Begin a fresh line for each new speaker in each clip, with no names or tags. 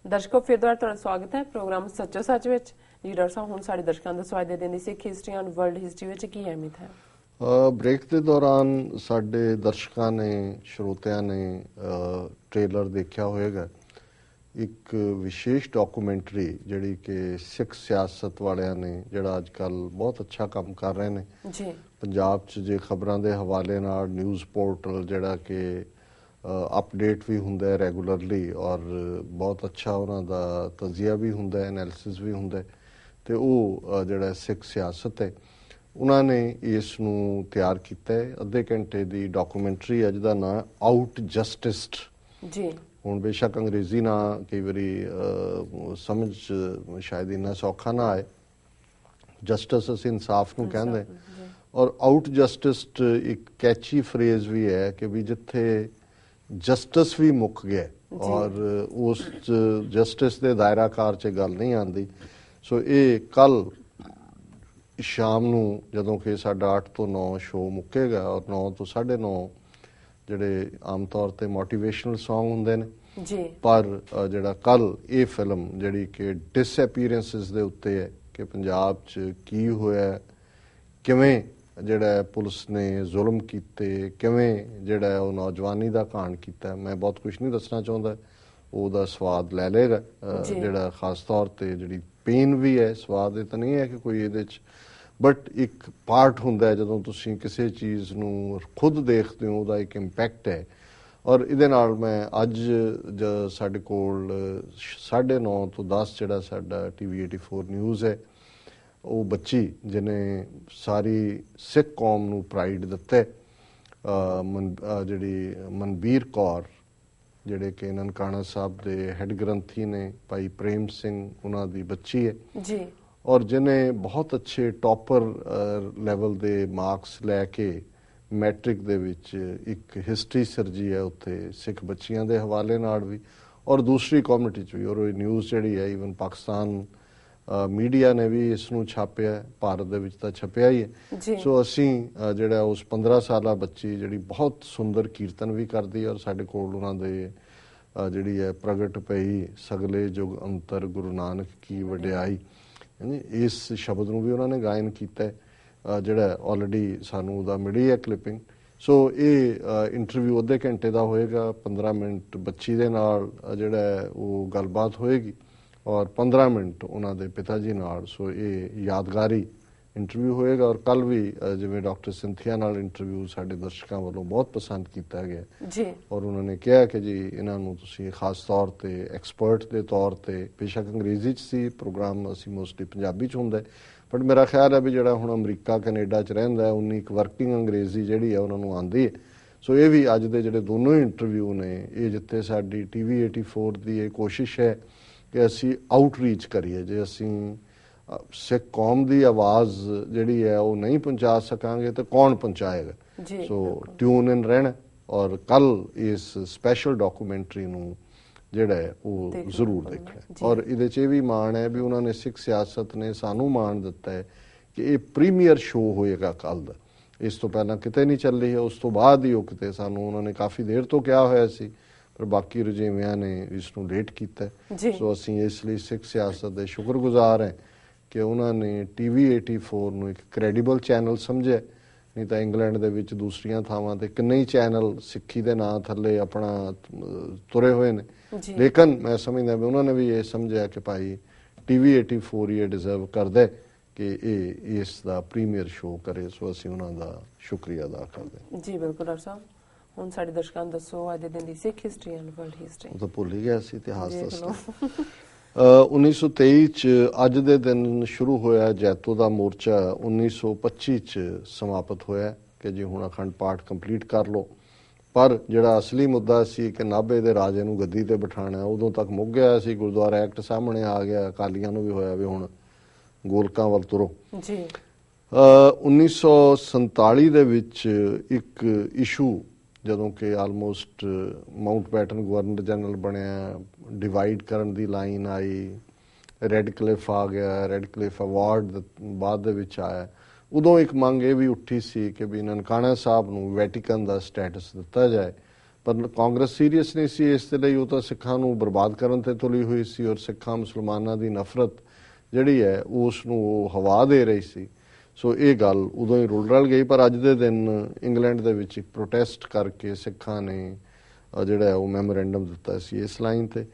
ਦਰਸ਼ਕੋ ਫਿਰ ਦੁਬਾਰਾ ਤੁਹਾਡਾ ਸਵਾਗਤ ਹੈ ਪ੍ਰੋਗਰਾਮ ਸੱਚੋ ਸੱਚ ਵਿੱਚ। ਜੀ ਡਾਕਟਰ ਸਾਹਿਬ, ਹੁਣ ਸਾਡੇ ਦਰਸ਼ਕਾਂ ਦਾ ਸਵਾਲ ਦੇ ਦਿੰਦੀ ਸਿੱਖ ਹਿਸਟਰੀ ਐਂਡ ਵਰਲਡ ਹਿਸਟਰੀ ਵਿੱਚ ਕੀ ਅਹਿਮੀਅਤ ਹੈ?
ਬ੍ਰੇਕ ਦੇ ਦੌਰਾਨ ਸਾਡੇ ਦਰਸ਼ਕਾਂ ਨੇ, ਸਰੋਤਿਆਂ ਨੇ ਟ੍ਰੇਲਰ ਦੇਖਿਆ ਹੋਵੇਗਾ। ਇੱਕ ਵਿਸ਼ੇਸ਼ ਡਾਕੂਮੈਂਟਰੀ ਜਿਹੜੀ ਕਿ ਸਿੱਖ ਸਿਆਸਤ ਵਾਲਿਆਂ ਨੇ, ਜਿਹੜਾ ਅੱਜ ਕੱਲ੍ਹ ਬਹੁਤ ਅੱਛਾ ਕੰਮ ਕਰ ਰਹੇ ਨੇ
ਜੀ
ਪੰਜਾਬ 'ਚ, ਜੇ ਖਬਰਾਂ ਦੇ ਹਵਾਲੇ ਨਾਲ ਨਿਊਜ਼ ਪੋਰਟਲ ਜਿਹੜਾ ਕਿ ਅਪਡੇਟ ਵੀ ਹੁੰਦਾ ਹੈ ਰੈਗੂਲਰਲੀ, ਔਰ ਬਹੁਤ ਅੱਛਾ ਉਹਨਾਂ ਦਾ ਤਜ਼ੀਆ ਵੀ ਹੁੰਦਾ ਹੈ, ਐਨਾਲਿਸਿਸ ਵੀ ਹੁੰਦਾ ਹੈ। ਅਤੇ ਉਹ ਜਿਹੜਾ ਸਿੱਖ ਸਿਆਸਤ ਹੈ, ਉਹਨਾਂ ਨੇ ਇਸ ਨੂੰ ਤਿਆਰ ਕੀਤਾ ਹੈ। ਅੱਧੇ ਘੰਟੇ ਦੀ ਡਾਕੂਮੈਂਟਰੀ ਹੈ ਜਿਹਦਾ ਨਾਂ ਆਊਟ ਜਸਟਿਸਡ।
ਜੀ
ਹੁਣ ਬੇਸ਼ੱਕ ਅੰਗਰੇਜ਼ੀ ਨਾਂ ਕਈ ਵਾਰੀ ਸਮਝ ਸ਼ਾਇਦ ਇੰਨਾ ਸੌਖਾ ਨਾ ਆਏ। ਜਸਟਿਸ ਅਸੀਂ ਇਨਸਾਫ ਨੂੰ ਕਹਿੰਦੇ, ਔਰ ਆਊਟ ਜਸਟਿਸਡ ਇੱਕ ਕੈਚੀ ਫਰੇਜ਼ ਵੀ ਹੈ ਕਿ ਵੀ ਜਿੱਥੇ ਜਸਟਿਸ ਵੀ ਮੁੱਕ ਗਿਆ ਔਰ ਉਸ ਜਸਟਿਸ ਦੇ ਦਾਇਰਾਕਾਰ 'ਚ ਗੱਲ ਨਹੀਂ ਆਉਂਦੀ। ਸੋ ਇਹ ਕੱਲ੍ਹ ਸ਼ਾਮ ਨੂੰ ਜਦੋਂ ਕਿ ਸਾਡਾ 8 ਤੋਂ 9 ਸ਼ੋਅ ਮੁੱਕੇਗਾ, ਔਰ 9 ਤੋਂ 9:30 ਜਿਹੜੇ ਆਮ ਤੌਰ 'ਤੇ ਮੋਟੀਵੇਸ਼ਨਲ ਸੌਂਗ ਹੁੰਦੇ ਨੇ, ਪਰ ਜਿਹੜਾ ਕੱਲ੍ਹ ਇਹ ਫਿਲਮ ਜਿਹੜੀ ਕਿ ਡਿਸਅਪੀਅਰੈਂਸਿਸ ਦੇ ਉੱਤੇ ਹੈ ਕਿ ਪੰਜਾਬ 'ਚ ਕੀ ਹੋਇਆ, ਕਿਵੇਂ ਜਿਹੜਾ ਪੁਲਿਸ ਨੇ ਜ਼ੁਲਮ ਕੀਤੇ, ਕਿਵੇਂ ਜਿਹੜਾ ਉਹ ਨੌਜਵਾਨੀ ਦਾ ਘਾਣ ਕੀਤਾ। ਮੈਂ ਬਹੁਤ ਕੁਝ ਨਹੀਂ ਦੱਸਣਾ ਚਾਹੁੰਦਾ, ਉਹਦਾ ਸਵਾਦ ਲੈ ਲਏਗਾ ਜਿਹੜਾ ਖਾਸ ਤੌਰ 'ਤੇ ਜਿਹੜੀ ਪੇਨ ਵੀ ਹੈ। ਸਵਾਦ ਇਹ ਤਾਂ ਨਹੀਂ ਹੈ ਕਿ ਕੋਈ ਇਹਦੇ 'ਚ, ਬਟ ਇੱਕ ਪਾਰਟ ਹੁੰਦਾ ਹੈ ਜਦੋਂ ਤੁਸੀਂ ਕਿਸੇ ਚੀਜ਼ ਨੂੰ ਖੁਦ ਦੇਖਦੇ ਹੋ, ਉਹਦਾ ਇੱਕ ਇੰਪੈਕਟ ਹੈ। ਔਰ ਇਹਦੇ ਨਾਲ ਮੈਂ ਅੱਜ ਸਾਡੇ ਕੋਲ 9:30 ਤੋਂ 10 ਜਿਹੜਾ ਸਾਡਾ TV 84 ਨਿਊਜ਼ ਹੈ, ਉਹ ਬੱਚੀ ਜਿਹਨੇ ਸਾਰੀ ਸਿੱਖ ਕੌਮ ਨੂੰ ਪ੍ਰਾਈਡ ਦਿੱਤਾ, ਜਿਹੜੀ ਮਨਬੀਰ ਕੌਰ, ਜਿਹੜੇ ਕਿ ਨਨਕਾਣਾ ਸਾਹਿਬ ਦੇ ਹੈੱਡ ਗ੍ਰੰਥੀ ਨੇ, ਭਾਈ ਪ੍ਰੇਮ ਸਿੰਘ, ਉਹਨਾਂ ਦੀ ਬੱਚੀ ਹੈ
ਜੀ,
ਔਰ ਜਿਹਨੇ ਬਹੁਤ ਅੱਛੇ ਟੌਪਰ ਲੈਵਲ ਦੇ ਮਾਰਕਸ ਲੈ ਕੇ ਮੈਟ੍ਰਿਕ ਦੇ ਵਿੱਚ ਇੱਕ ਹਿਸਟਰੀ ਸਿਰਜੀ ਹੈ ਉੱਥੇ ਸਿੱਖ ਬੱਚੀਆਂ ਦੇ ਹਵਾਲੇ ਨਾਲ ਵੀ, ਔਰ ਦੂਸਰੀ ਕਮਿਊਨਿਟੀ 'ਚ ਵੀ। ਔਰ ਇਹ ਨਿਊਜ਼ ਜਿਹੜੀ ਹੈ ਈਵਨ ਪਾਕਿਸਤਾਨ ਮੀਡੀਆ ਨੇ ਵੀ ਇਸ ਨੂੰ ਛਾਪਿਆ, ਭਾਰਤ ਦੇ ਵਿੱਚ ਤਾਂ ਛਪਿਆ ਹੀ ਹੈ। ਸੋ ਅਸੀਂ ਜਿਹੜਾ ਉਸ 15 ਸਾਲਾ ਬੱਚੀ ਜਿਹੜੀ ਬਹੁਤ ਸੁੰਦਰ ਕੀਰਤਨ ਵੀ ਕਰਦੀ, ਔਰ ਸਾਡੇ ਕੋਲ ਉਹਨਾਂ ਦੇ ਜਿਹੜੀ ਹੈ ਪ੍ਰਗਟ ਪਈ ਸਗਲੇ ਜੁਗ ਅੰਤਰ ਗੁਰੂ ਨਾਨਕ ਕੀ ਵਡਿਆਈ, ਇਸ ਸ਼ਬਦ ਨੂੰ ਵੀ ਉਹਨਾਂ ਨੇ ਗਾਇਨ ਕੀਤਾ ਹੈ, ਜਿਹੜਾ ਆਲਰੇਡੀ ਸਾਨੂੰ ਉਹਦਾ ਮਿਲੀ ਹੈ ਕਲਿੱਪਿੰਗ। ਸੋ ਇਹ ਇੰਟਰਵਿਊ ਅੱਧੇ ਘੰਟੇ ਦਾ ਹੋਏਗਾ, 15 ਮਿੰਟ ਬੱਚੀ ਦੇ ਨਾਲ ਜਿਹੜਾ ਉਹ ਗੱਲਬਾਤ ਹੋਏਗੀ, ਔਰ 15 ਮਿੰਟ ਉਹਨਾਂ ਦੇ ਪਿਤਾ ਜੀ ਨਾਲ। ਸੋ ਇਹ ਯਾਦਗਾਰੀ ਇੰਟਰਵਿਊ ਹੋਏਗਾ। ਔਰ ਕੱਲ੍ਹ ਵੀ ਜਿਵੇਂ ਡਾਕਟਰ ਸਿੰਥੀਆ ਨਾਲ ਇੰਟਰਵਿਊ ਸਾਡੇ ਦਰਸ਼ਕਾਂ ਵੱਲੋਂ ਬਹੁਤ ਪਸੰਦ ਕੀਤਾ ਗਿਆ
ਜੀ, ਔਰ
ਉਹਨਾਂ ਨੇ ਕਿਹਾ ਕਿ ਜੀ ਇਹਨਾਂ ਨੂੰ ਤੁਸੀਂ ਖਾਸ ਤੌਰ 'ਤੇ ਐਕਸਪਰਟ ਦੇ ਤੌਰ 'ਤੇ, ਬੇਸ਼ੱਕ ਅੰਗਰੇਜ਼ੀ 'ਚ ਸੀ ਪ੍ਰੋਗਰਾਮ, ਅਸੀਂ ਮੋਸਟਲੀ ਪੰਜਾਬੀ 'ਚ ਹੁੰਦਾ, ਬਟ ਮੇਰਾ ਖਿਆਲ ਹੈ ਵੀ ਜਿਹੜਾ ਹੁਣ ਅਮਰੀਕਾ ਕੈਨੇਡਾ 'ਚ ਰਹਿੰਦਾ, ਉਨੀ ਇੱਕ ਵਰਕਿੰਗ ਅੰਗਰੇਜ਼ੀ ਜਿਹੜੀ ਹੈ ਉਹਨਾਂ ਨੂੰ ਆਉਂਦੀ ਹੈ। ਸੋ ਇਹ ਵੀ ਅੱਜ ਦੇ ਜਿਹੜੇ ਦੋਨੋਂ ਇੰਟਰਵਿਊ ਨੇ, ਇਹ ਜਿੱਥੇ ਸਾਡੀ TV 84 ਦੀ ਇਹ ਕੋਸ਼ਿਸ਼ ਹੈ ਕਿ ਅਸੀਂ ਆਊਟਰੀਚ ਕਰੀਏ। ਜੇ ਅਸੀਂ ਸਿੱਖ ਕੌਮ ਦੀ ਆਵਾਜ਼ ਜਿਹੜੀ ਹੈ ਉਹ ਨਹੀਂ ਪਹੁੰਚਾ ਸਕਾਂਗੇ ਤਾਂ ਕੌਣ ਪਹੁੰਚਾਏਗਾ? ਸੋ ਟਿਊਨ ਇਨ ਰਹਿਣਾ, ਔਰ ਕੱਲ੍ਹ ਇਸ ਸਪੈਸ਼ਲ ਡਾਕੂਮੈਂਟਰੀ ਨੂੰ ਜਿਹੜਾ ਹੈ ਉਹ ਜ਼ਰੂਰ ਦੇਖਣਾ। ਔਰ ਇਹਦੇ 'ਚ ਇਹ ਵੀ ਮਾਣ ਹੈ ਵੀ ਉਹਨਾਂ ਨੇ, ਸਿੱਖ ਸਿਆਸਤ ਨੇ ਸਾਨੂੰ ਮਾਣ ਦਿੱਤਾ ਹੈ ਕਿ ਇਹ ਪ੍ਰੀਮੀਅਰ ਸ਼ੋਅ ਹੋਏਗਾ ਕੱਲ੍ਹ ਦਾ। ਇਸ ਤੋਂ ਪਹਿਲਾਂ ਕਿਤੇ ਨਹੀਂ ਚੱਲੀ ਹੈ, ਉਸ ਤੋਂ ਬਾਅਦ ਹੀ ਉਹ ਕਿਤੇ ਸਾਨੂੰ ਉਹਨਾਂ ਨੇ ਕਾਫੀ ਦੇਰ ਤੋਂ ਕਿਹਾ ਹੋਇਆ ਸੀ, ਪਰ ਬਾਕੀ ਰੁਝੇਵਿਆਂ ਨੇ ਇਸ ਨੂੰ ਲੇਟ ਕੀਤਾ। ਸੋ ਅਸੀਂ ਇਸ ਲਈ ਸਿੱਖ ਸਿਆਸਤ ਦੇ ਸ਼ੁਕਰਗੁਜ਼ਾਰ ਹਾਂ ਕਿ ਉਹਨਾਂ ਨੇ TV 84 ਨੂੰ ਇੱਕ ਕ੍ਰੈਡੀਬਲ ਚੈਨਲ ਸਮਝਿਆ। ਨਹੀਂ ਤਾਂ ਇੰਗਲੈਂਡ ਦੇ ਵਿੱਚ ਦੂਸਰੀਆਂ ਥਾਵਾਂ 'ਤੇ ਕਿੰਨੇ ਹੀ ਚੈਨਲ ਸਿੱਖੀ ਦੇ ਨਾਂ ਥੱਲੇ ਆਪਣਾ ਤੁਰੇ ਹੋਏ ਨੇ, ਲੇਕਿਨ ਮੈਂ ਸਮਝਦਾ ਵੀ ਉਹਨਾਂ ਨੇ ਵੀ ਇਹ ਸਮਝਿਆ ਕਿ ਭਾਈ TV 84 ਇਹ ਡਿਜ਼ਰਵ ਕਰਦਾ ਕਿ ਇਹ ਇਸ ਦਾ ਪ੍ਰੀਮੀਅਰ ਸ਼ੋਅ ਕਰੇ। ਸੋ ਅਸੀਂ ਉਹਨਾਂ ਦਾ ਸ਼ੁਕਰੀਆ ਅਦਾ ਕਰਦੇ।
ਜੀ ਬਿਲਕੁਲ ਡਾਕਟਰ ਸਾਹਿਬ, ਹੁਣ ਸਾਡੇ ਦਰਸ਼ਕਾਂ ਨੂੰ ਦੱਸੋ ਅੱਜ ਦੇ ਦਿਨ ਦੀ ਸਿੱਖ ਹਿਸਟਰੀ ਐਂਡ ਵਰਲਡ ਹਿਸਟਰੀ।
ਉਹ ਤਾਂ ਭੁੱਲ ਹੀ ਗਿਆ ਸੀ ਇਤਿਹਾਸ ਦੱਸਣਾ। 1923 'ਚ ਅੱਜ ਦੇ ਦਿਨ ਸ਼ੁਰੂ ਹੋਇਆ ਜੈਤੋ ਦਾ ਮੋਰਚਾ, 1925 'ਚ ਸਮਾਪਤ ਹੋਇਆ ਕਿ ਜੀ ਹੁਣ ਅਖੰਡ ਪਾਠ ਕੰਪਲੀਟ ਕਰ ਲਓ। ਪਰ ਜਿਹੜਾ ਅਸਲੀ ਮੁੱਦਾ ਸੀ ਕਿ ਨਾਭੇ ਦੇ ਰਾਜੇ ਨੂੰ ਗੱਦੀ ਤੇ ਬਿਠਾਣਾ, ਉਦੋਂ ਤੱਕ ਮੁੱਕ ਗਿਆ ਸੀ। ਗੁਰਦੁਆਰਾ ਐਕਟ ਸਾਹਮਣੇ ਆ ਗਿਆ, ਅਕਾਲੀਆਂ ਨੂੰ ਵੀ ਹੋਇਆ ਵੀ ਹੁਣ ਗੋਲਕਾਂ ਵੱਲ ਤੁਰੋ। 1947 ਦੇ ਵਿੱਚ ਇੱਕ ਇਸ਼ੂ, ਜਦੋਂ ਕਿ ਆਲਮੋਸਟ ਮਾਊਂਟਬੈਟਨ ਗਵਰਨਰ ਜਨਰਲ ਬਣਿਆ, ਡਿਵਾਈਡ ਕਰਨ ਦੀ ਲਾਈਨ ਆਈ, ਰੈੱਡ ਕਲਿਫ ਆ ਗਿਆ, ਰੈੱਡ ਕਲਿਫ ਅਵਾਰਡ ਬਾਅਦ ਦੇ ਵਿੱਚ ਆਇਆ। ਉਦੋਂ ਇੱਕ ਮੰਗ ਇਹ ਵੀ ਉੱਠੀ ਸੀ ਕਿ ਵੀ ਨਨਕਾਣਾ ਸਾਹਿਬ ਨੂੰ ਵੈਟੀਕਨ ਦਾ ਸਟੇਟਸ ਦਿੱਤਾ ਜਾਏ, ਪਰ ਕਾਂਗਰਸ ਸੀਰੀਅਸ ਨਹੀਂ ਸੀ ਇਸ ਦੇ ਲਈ। ਉਹ ਤਾਂ ਸਿੱਖਾਂ ਨੂੰ ਬਰਬਾਦ ਕਰਨ ਤੇ ਤੁਲੀ ਹੋਈ ਸੀ ਔਰ ਸਿੱਖਾਂ ਮੁਸਲਮਾਨਾਂ ਦੀ ਨਫ਼ਰਤ ਜਿਹੜੀ ਹੈ ਉਸ ਨੂੰ ਉਹ ਹਵਾ ਦੇ ਰਹੀ ਸੀ। ਸੋ ਇਹ ਗੱਲ ਉਦੋਂ ਹੀ ਰੁਲ ਰਲ ਗਈ। ਪਰ ਅੱਜ ਦੇ ਦਿਨ ਇੰਗਲੈਂਡ ਦੇ ਵਿੱਚ ਇੱਕ ਪ੍ਰੋਟੈਸਟ ਕਰਕੇ ਸਿੱਖਾਂ ਨੇ ਜਿਹੜਾ ਉਹ ਮੈਮੋਰੈਂਡਮ ਦਿੱਤਾ ਸੀ ਇਸ ਲਾਈਨ ਤੇ।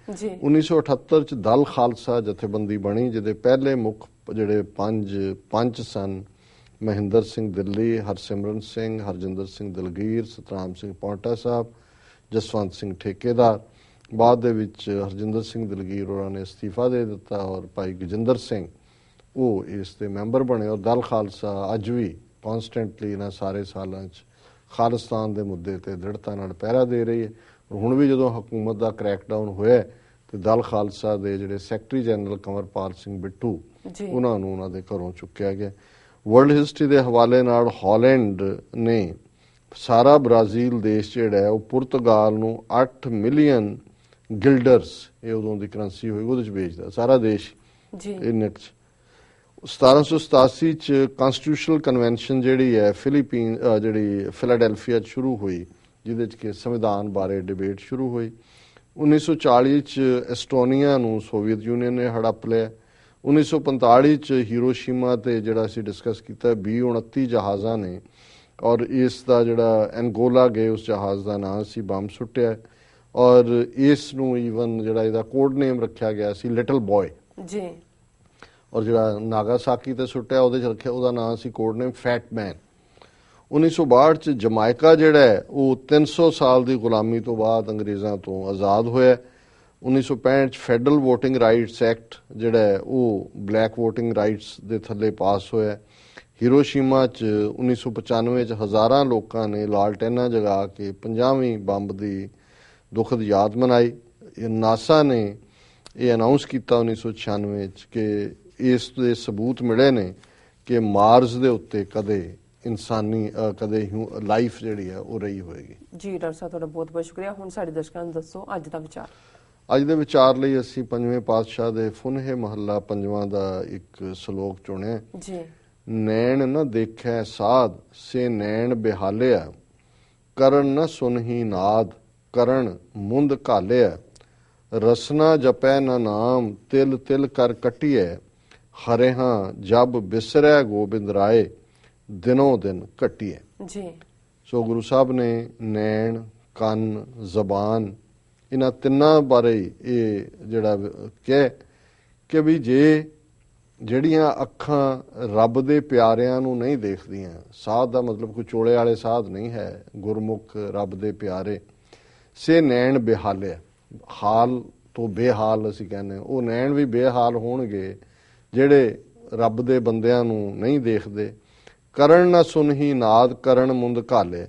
1978 ਚ ਦਲ ਖਾਲਸਾ ਜਥੇਬੰਦੀ ਬਣੀ, ਜਿਹਦੇ ਪਹਿਲੇ ਮੁੱਖ ਜਿਹੜੇ ਪੰਜ ਸਨ ਮਹਿੰਦਰ ਸਿੰਘ ਦਿੱਲੀ, ਹਰਸਿਮਰਨ ਸਿੰਘ, ਹਰਜਿੰਦਰ ਸਿੰਘ ਦਲਗੀਰ, ਸਤਨਾਮ ਸਿੰਘ ਪੌਂਟਾ ਸਾਹਿਬ, ਜਸਵੰਤ ਸਿੰਘ ਠੇਕੇਦਾਰ। ਬਾਅਦ ਦੇ ਵਿੱਚ ਹਰਜਿੰਦਰ ਸਿੰਘ ਦਲਗੀਰ ਉਹਨਾਂ ਨੇ ਅਸਤੀਫਾ ਦੇ ਦਿੱਤਾ ਔਰ ਭਾਈ ਗਜਿੰਦਰ ਸਿੰਘ ਉਹ ਇਸ ਦੇ ਮੈਂਬਰ ਬਣੇ। ਔਰ ਦਲ ਖਾਲਸਾ ਅੱਜ ਵੀ ਕੌਨਸਟੈਂਟਲੀ ਇਹਨਾਂ ਸਾਰੇ ਸਾਲਾਂ 'ਚ ਖਾਲਿਸਤਾਨ ਦੇ ਮੁੱਦੇ ਤੇ ਦ੍ਰਿੜਤਾ ਨਾਲ ਪਹਿਰਾ ਦੇ ਰਹੀ ਹੈ। ਹੁਣ ਵੀ ਜਦੋਂ ਹਕੂਮਤ ਦਾ ਕ੍ਰੈਕਡਾਊਨ ਹੋਇਆ ਤੇ ਦਲ ਖਾਲਸਾ ਦੇ ਜਿਹੜੇ ਸੈਕਟਰੀ ਜਨਰਲ ਕੰਵਰਪਾਲ ਸਿੰਘ ਬਿੱਟੂ ਉਹਨਾਂ ਨੂੰ ਉਹਨਾਂ ਦੇ ਘਰੋਂ ਚੁੱਕਿਆ ਗਿਆ। ਵਰਲਡ ਹਿਸਟਰੀ ਦੇ ਹਵਾਲੇ ਨਾਲ ਹਾਲੈਂਡ ਨੇ ਸਾਰਾ ਬ੍ਰਾਜ਼ੀਲ ਦੇਸ਼ ਜਿਹੜਾ ਹੈ ਉਹ ਪੁਰਤਗਾਲ ਨੂੰ 8 ਮਿਲੀਅਨ ਗਿਲਡਰਸ, ਇਹ ਉਦੋਂ ਦੀ ਕਰੰਸੀ ਹੋਈ, ਉਹਦੇ 'ਚ ਵੇਚਦਾ ਸਾਰਾ ਦੇਸ਼। ਇਹ 1787 ਚ ਕਨਸਟੀਟਿਊਸ਼ਨਲ ਕਨਵੈਨਸ਼ਨ ਜਿਹੜੀ ਹੈ ਜਿਹੜੀ ਫਿਲਾਡੈਲਫੀਆ 'ਚ ਸ਼ੁਰੂ ਹੋਈ, ਜਿਹਦੇ 'ਚ ਕਿ ਸੰਵਿਧਾਨ ਬਾਰੇ ਡਿਬੇਟ ਸ਼ੁਰੂ ਹੋਈ। 1940 ਚ ਐਸਟੋਨੀਆ ਨੂੰ ਸੋਵੀਅਤ ਯੂਨੀਅਨ ਨੇ ਹੜੱਪ ਲਿਆ। 1945 ਚ ਹੀਰੋਸ਼ੀਮਾ ਤੇ ਜਿਹੜਾ ਅਸੀਂ ਡਿਸਕਸ ਕੀਤਾ 29 ਜਹਾਜ਼ਾਂ ਨੇ ਔਰ ਇਸ ਦਾ ਜਿਹੜਾ ਐਂਗੋਲਾ ਗਏ ਉਸ ਜਹਾਜ਼ ਦਾ ਨਾਂ ਸੀ ਬੰਬ ਸੁੱਟਿਆ ਔਰ ਇਸ ਨੂੰ ਈਵਨ ਜਿਹੜਾ ਇਹਦਾ ਕੋਡ ਨੇਮ ਰੱਖਿਆ ਗਿਆ ਸੀ ਲਿਟਲ ਬॉय ਜੀ। ਔਰ ਜਿਹੜਾ ਨਾਗਾਸਾਕੀ ਤੇ ਸੁੱਟਿਆ ਉਹਦੇ 'ਚ ਰੱਖਿਆ ਉਹਦਾ ਨਾਂ ਸੀ ਕੋਡ ਨੇਮ ਫੈਟ ਮੈਨ। 1962 ਚ ਜਮਾਇਕਾ ਜਿਹੜਾ ਹੈ ਉਹ 300 ਸਾਲ ਦੀ ਗੁਲਾਮੀ ਤੋਂ ਬਾਅਦ ਅੰਗਰੇਜ਼ਾਂ ਤੋਂ ਆਜ਼ਾਦ ਹੋਇਆ। 1965 ਚ ਫੈਡਰਲ ਵੋਟਿੰਗ ਰਾਈਟਸ ਐਕਟ ਜਿਹੜਾ ਹੈ ਉਹ ਬਲੈਕ ਵੋਟਿੰਗ ਰਾਈਟਸ ਦੇ ਥੱਲੇ ਪਾਸ ਹੋਇਆ। ਹੀਰੋਸ਼ੀਮਾ ਚ 1995 ਚ ਹਜ਼ਾਰਾਂ ਲੋਕਾਂ ਨੇ ਲਾਲਟੈਨਾਂ ਜਗਾ ਕੇ 50ਵੀਂ ਬੰਬ ਦੀ ਦੁਖਦ ਯਾਦ ਮਨਾਈ। ਨਾਸਾ ਨੇ ਇਹ ਅਨਾਉਂਸ ਕੀਤਾ 1996 ਚ ਕਿ ਇਸ ਦੇ ਸਬੂਤ ਮਿਲੇ ਨੇ ਕਿ ਮਾਰਸ ਦੇ ਉੱਤੇ ਕਦੇ ਇਨਸਾਨੀ ਕਦੇ ਲਾਈਫ ਜਿਹੜੀ ਹੈ ਉਹ ਰਹੀ ਹੋਏਗੀ।
ਜੀ ਡਾਕਟਰ ਸਾਹਿਬ ਤੁਹਾਡਾ ਬਹੁਤ ਬਹੁਤ ਸ਼ੁਕਰੀਆ। ਹੁਣ ਸਾਡੇ ਦਰਸ਼ਕਾਂ ਨੂੰ ਦੱਸੋ ਅੱਜ ਦਾ ਵਿਚਾਰ।
ਅੱਜ ਦੇ ਵਿਚਾਰ ਲਈ ਅਸੀਂ ਪੰਜਵੇਂ ਪਾਤਸ਼ਾਹ ਦੇ ਫੁਨਹੇ ਮਹੱਲਾ ਪੰਜਵਾਂ ਦਾ ਇੱਕ ਸ਼ਲੋਕ ਚੁਣਿਆ ਜੀ। ਨੈਣ ਨਾ ਦੇਖੈ ਸਾਧ ਸੇ ਨੈਣ ਬਿਹਾਲਿਆ, ਕਰਨ ਨਾ ਸੁਨਹੀ ਨਾਦ ਕਰਨ ਮੁੰਦ ਘਾਲਿਆ, ਰਸਨਾ ਜਪੈ ਨਾ ਨਾਮ ਤਿਲ ਤਿਲ ਕਰ ਕਟਿਐ, ਹਰਿਹਾਂ ਜਬ ਬਿਸਰੈ ਗੋਬਿੰਦ ਰਾਏ ਦਿਨੋਂ ਦਿਨ ਘਟਿਐ ਜੀ। ਸੋ ਗੁਰੂ ਸਾਹਿਬ ਨੇ ਨੈਣ, ਕੰਨ, ਜ਼ਬਾਨ ਇਹਨਾਂ ਤਿੰਨਾਂ ਬਾਰੇ ਇਹ ਜਿਹੜਾ ਕਿਹਾ ਕਿ ਵੀ ਜਿਹੜੀਆਂ ਅੱਖਾਂ ਰੱਬ ਦੇ ਪਿਆਰਿਆਂ ਨੂੰ ਨਹੀਂ ਦੇਖਦੀਆਂ, ਸਾਧ ਦਾ ਮਤਲਬ ਕੋਈ ਚੋਲੇ ਵਾਲੇ ਸਾਧ ਨਹੀਂ ਹੈ, ਗੁਰਮੁਖ ਰੱਬ ਦੇ ਪਿਆਰੇ, ਸੇ ਨੈਣ ਬੇਹਾਲਿਆ, ਹਾਲ ਤੋਂ ਬੇਹਾਲ ਅਸੀਂ ਕਹਿੰਦੇ, ਉਹ ਨੈਣ ਵੀ ਬੇਹਾਲ ਹੋਣਗੇ ਜਿਹੜੇ ਰੱਬ ਦੇ ਬੰਦਿਆਂ ਨੂੰ ਨਹੀਂ ਦੇਖਦੇ। ਕਰਨ ਨਾ ਸੁਨਹੀ ਨਾਦ ਕਰਨ ਮੁੰਦ ਘਾਲੇ,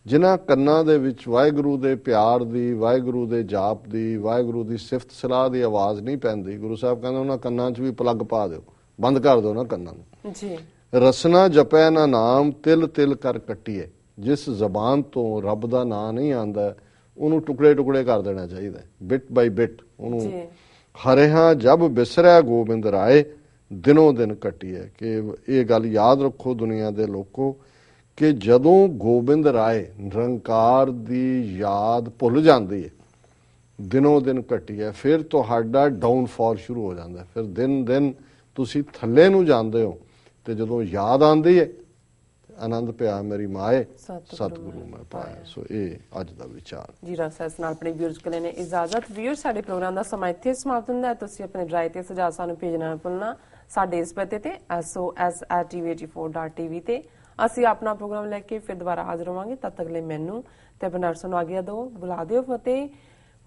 ਜਿਨ੍ਹਾਂ ਕੰਨਾਂ ਦੇ ਵਿੱਚ ਵਾਹਿਗੁਰੂ ਦੇ ਪਿਆਰ ਦੀ, ਵਾਹਿਗੁਰੂ ਦੇ ਜਾਪ ਦੀ, ਵਾਹਿਗੁਰੂ ਦੀ ਸਿਫਤ ਸਲਾਹ ਦੀ ਆਵਾਜ਼ ਨਹੀਂ ਪੈਂਦੀ, ਗੁਰੂ ਸਾਹਿਬ ਕਹਿੰਦੇ ਉਹਨਾਂ ਕੰਨਾਂ 'ਚ ਵੀ ਪਲੱਗ ਪਾ ਦਿਓ, ਬੰਦ ਕਰ ਦਿਓ ਨਾ ਕੰਨਾਂ ਨੂੰ ਜੀ। ਰਸਨਾ ਜਪੈ ਨਾ ਨਾਮ ਤਿਲ ਤਿਲ ਕਰ ਕੱਟੀਏ, ਜਿਸ ਜ਼ਬਾਨ ਤੋਂ ਰੱਬ ਦਾ ਨਾਂ ਨਹੀਂ ਆਉਂਦਾ ਉਹਨੂੰ ਟੁਕੜੇ ਟੁਕੜੇ ਕਰ ਦੇਣਾ ਚਾਹੀਦਾ, ਬਿਟ ਬਾਈ ਬਿਟ ਉਹਨੂੰ। ਹਰਿਹਾਂ ਜਬ ਬਿਸਰੈ ਗੋਬਿੰਦ ਰਾਏ ਦਿਨੋਂ ਦਿਨ ਕੱਟੀਏ, ਕਿ ਇਹ ਗੱਲ ਯਾਦ ਰੱਖੋ ਦੁਨੀਆ ਦੇ ਲੋਕੋ ਕਿ ਜਦੋਂ ਗੋਬਿੰਦ ਰਾਏ ਨਿਰੰਕਾਰ ਦੀ ਯਾਦ ਭੁੱਲ ਜਾਂਦੀ ਹੈ, ਦਿਨੋਂ ਦਿਨ ਘਟੀਏ, ਫਿਰ ਤੁਹਾਡਾ ਡਾਊਨਫਾਲ ਸ਼ੁਰੂ ਹੋ ਜਾਂਦਾ, ਫਿਰ ਦਿਨ ਦਿਨ ਤੁਸੀਂ ਥੱਲੇ ਨੂੰ ਜਾਂਦੇ ਹੋ। ਤੇ ਜਦੋਂ ਯਾਦ ਆਉਂਦੀ ਹੈ ਆਨੰਦ ਪਿਆ ਮੇਰੀ ਮਾਏ ਸਤਿਗੁਰੂ ਮੈਂ ਪਾਇਆ। ਸੋ ਇਹ ਅੱਜ ਦਾ ਵਿਚਾਰ
ਜੀ। ਰਸ ਨਾਲ ਆਪਣੇ ਵਿਊਅਰਸ ਕੋਲ ਨੇ ਇਜਾਜ਼ਤ। ਵਿਊਅਰ ਸਾਡੇ ਪ੍ਰੋਗਰਾਮ ਦਾ ਸਮਾਂ ਇੱਥੇ ਸਮਾਪਤ ਹੁੰਦਾ ਹੈ। ਤੁਸੀਂ ਆਪਣੇ ਰਾਏ ਤੇ ਸੁਝਾਅ ਸਾਨੂੰ ਭੇਜਣਾ ਨਾ ਭੁੱਲਣਾ ਸਾਡੇ ਇਸ ਪਤੇ ਤੇ sos@tv84.tv ਤੇ। ਅਸੀਂ ਆਪਣਾ ਪ੍ਰੋਗਰਾਮ ਲੈ ਕੇ ਫਿਰ ਦੁਬਾਰਾ ਹਾਜ਼ਰ ਹੋਵਾਂਗੇ। ਤਦ ਤੱਕ ਲਈ ਮੈਨੂੰ ਤੇ ਬਨਾਰਸ ਨੂੰ ਆਗਿਆ ਦਿਓ। ਬੁਲਾ ਦਿਓ ਫਤਿਹ।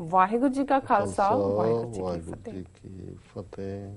ਵਾਹਿਗੁਰੂ ਜੀ ਕਾ ਖਾਲਸਾ, ਵਾਹਿਗੁਰੂ ਜੀ ਕੀ ਫਤਿਹ।